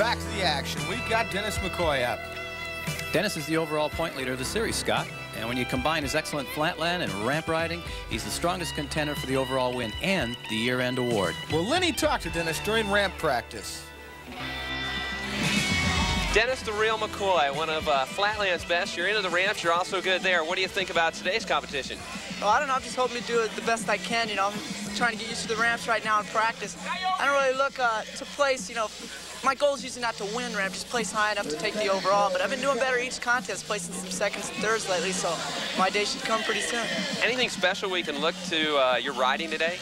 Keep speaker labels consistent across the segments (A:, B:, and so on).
A: back to the action. We've got Dennis McCoy up.
B: Dennis is the overall point leader of the series, Scott. And when you combine his excellent flatland and ramp riding, he's the strongest contender for the overall win and the year-end award.
A: Well, Lenny talked to Dennis during ramp practice.
C: Dennis the Real McCoy, one of Flatland's best. You're into the ramps. You're also good there. What do you think about today's competition?
D: Well, I don't know. I'm just hoping to do it the best I can, you know. I'm trying to get used to the ramps right now in practice. I don't really look to place, you know. My goal is usually not to win ramp, just place high enough to take the overall. But I've been doing better each contest, placing some seconds and thirds lately, so my day should come pretty soon.
C: Anything special we can look to your riding today?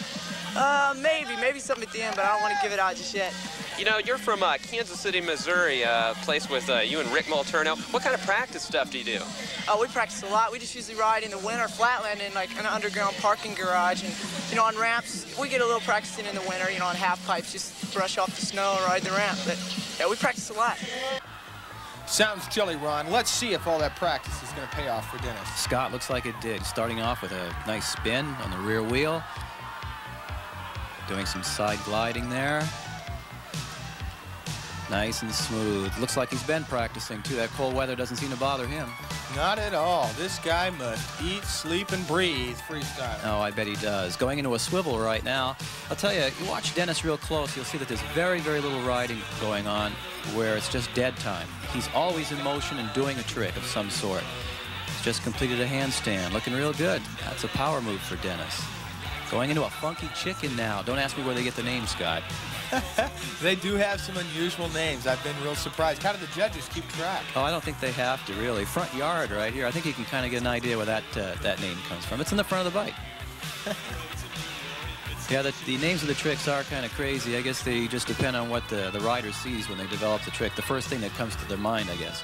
D: Maybe something at the end, but I don't want to give it out just yet.
C: You know, you're from Kansas City, Missouri, a place with you and Rick Molterno. What kind of practice stuff do you do?
D: We practice a lot. We just usually ride in the winter flatland in like an underground parking garage. And, you know, on ramps, we get a little practicing in the winter, you know, on half pipes, just brush off the snow and ride the ramp. But, yeah, we practice a lot.
A: Sounds chilly, Ron. Let's see if all that practice is going to pay off for Dennis.
B: Scott looks like it did. Starting off with a nice spin on the rear wheel. Doing some side gliding there. Nice and smooth. Looks like he's been practicing, too. That cold weather doesn't seem to bother him.
A: Not at all. This guy must eat, sleep, and breathe freestyle.
B: Oh, I bet he does. Going into a swivel right now. I'll tell you, you watch Dennis real close, you'll see that there's very, very little riding going on where it's just dead time. He's always in motion and doing a trick of some sort. He's just completed a handstand. Looking real good. That's a power move for Dennis. Going into a funky chicken now. Don't ask me where they get the name, Scott.
A: They do have some unusual names. I've been real surprised. How do the judges keep track?
B: Oh, I don't think they have to, really. Front yard right here. I think you can kind of get an idea where that name comes from. It's in the front of the bike. Yeah, the names of the tricks are kind of crazy. I guess they just depend on what the rider sees when they develop the trick. The first thing that comes to their mind, I guess.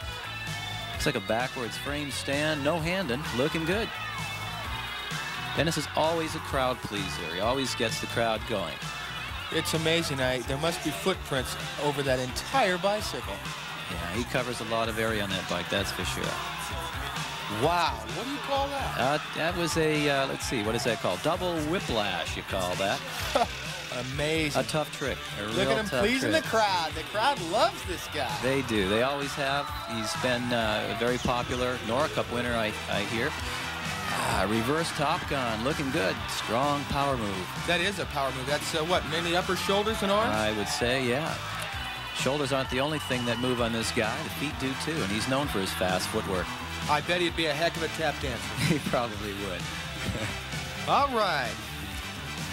B: Looks like a backwards frame stand. No handing. Looking good. Dennis is always a crowd pleaser. He always gets the crowd going.
A: It's amazing. There must be footprints over that entire bicycle.
B: Yeah, he covers a lot of area on that bike, that's for sure.
A: Wow, what do you call that?
B: That was a, let's see, what is that called? Double whiplash, you call that.
A: Amazing.
B: A tough trick.
A: Look at him pleasing the crowd. The crowd loves this guy.
B: They do. They always have. He's been a very popular Nora Cup winner, I hear. Reverse Top Gun, looking good. Strong power move.
A: That is a power move. That's what, mainly upper shoulders and arms?
B: I would say, yeah. Shoulders aren't the only thing that move on this guy. The feet do too, and he's known for his fast footwork.
A: I bet he'd be a heck of a tap dancer.
B: He probably would.
A: All right.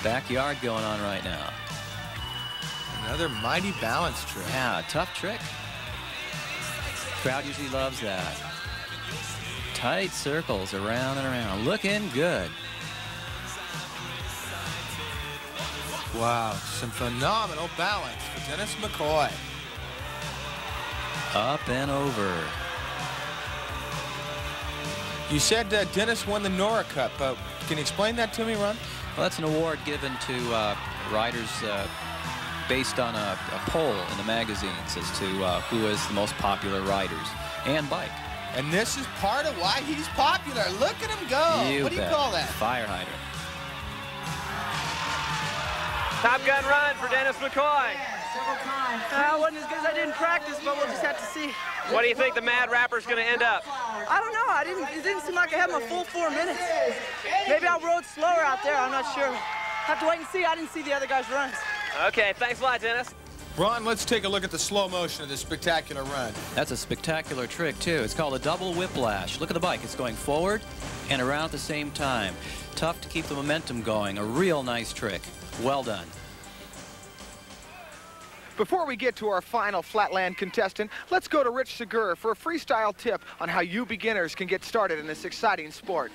B: Backyard going on right now.
A: Another mighty balance trick.
B: Yeah, tough trick. Crowd usually loves that. Tight circles around and around. Looking good.
A: Wow, some phenomenal balance for Dennis McCoy.
B: Up and over.
A: You said Dennis won the Nora Cup. Can you explain that to me, Ron?
B: Well, that's an award given to riders based on a poll in the magazines as to who is the most popular riders and bike.
A: And this is part of why he's popular. Look at him go. What do you call that?
B: Fire hydrant.
C: Top Gun run for Dennis McCoy.
D: Several times. It wasn't as good as I did in practice, but we'll just have to see.
C: What do you think the Mad Rapper's going to end up?
D: I don't know. It didn't seem like I had my full 4 minutes. Maybe I rode slower out there. I'm not sure. Have to wait and see. I didn't see the other guys' runs.
C: Okay, thanks a lot, Dennis.
A: Ron, let's take a look at the slow motion of this spectacular run.
B: That's a spectacular trick, too. It's called a double whiplash. Look at the bike. It's going forward and around at the same time. Tough to keep the momentum going. A real nice trick. Well done.
A: Before we get to our final Flatland contestant, let's go to Rich Segur for a freestyle tip on how you beginners can get started in this exciting sport.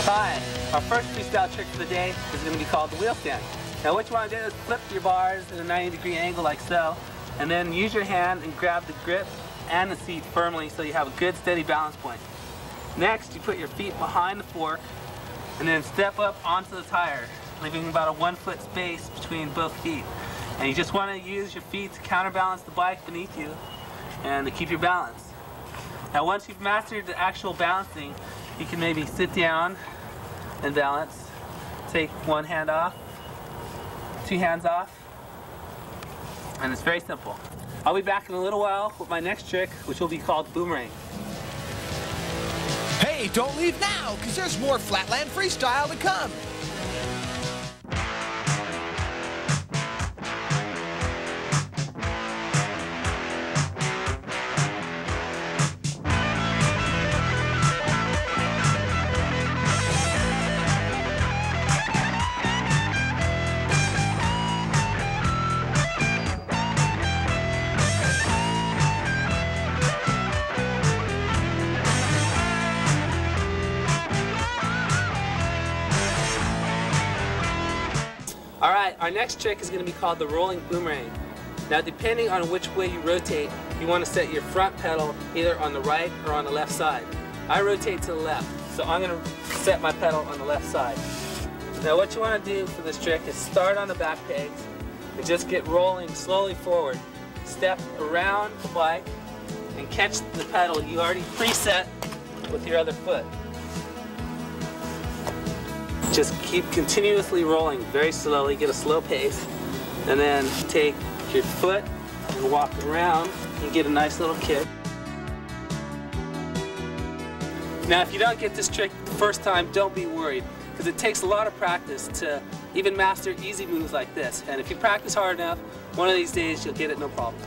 E: Hi, our first freestyle trick for the day is going to be called the wheel stand. Now what you want to do is flip your bars at a 90-degree angle like so, and then use your hand and grab the grip and the seat firmly so you have a good steady balance point. Next, you put your feet behind the fork and then step up onto the tire, leaving about a 1-foot space between both feet. And you just want to use your feet to counterbalance the bike beneath you and to keep your balance. Now once you've mastered the actual balancing, you can maybe sit down and balance. Take one hand off, two hands off, and it's very simple. I'll be back in a little while with my next trick, which will be called boomerang.
A: Hey, don't leave now, because there's more Flatland Freestyle to come.
E: Alright, our next trick is going to be called the rolling boomerang. Now depending on which way you rotate, you want to set your front pedal either on the right or on the left side. I rotate to the left, so I'm going to set my pedal on the left side. Now what you want to do for this trick is start on the back pegs and just get rolling slowly forward. Step around the bike and catch the pedal you already preset with your other foot. Just keep continuously rolling very slowly, get a slow pace, and then take your foot and walk around and get a nice little kick. Now if you don't get this trick the first time, don't be worried, because it takes a lot of practice to even master easy moves like this. And if you practice hard enough, one of these days you'll get it no problem.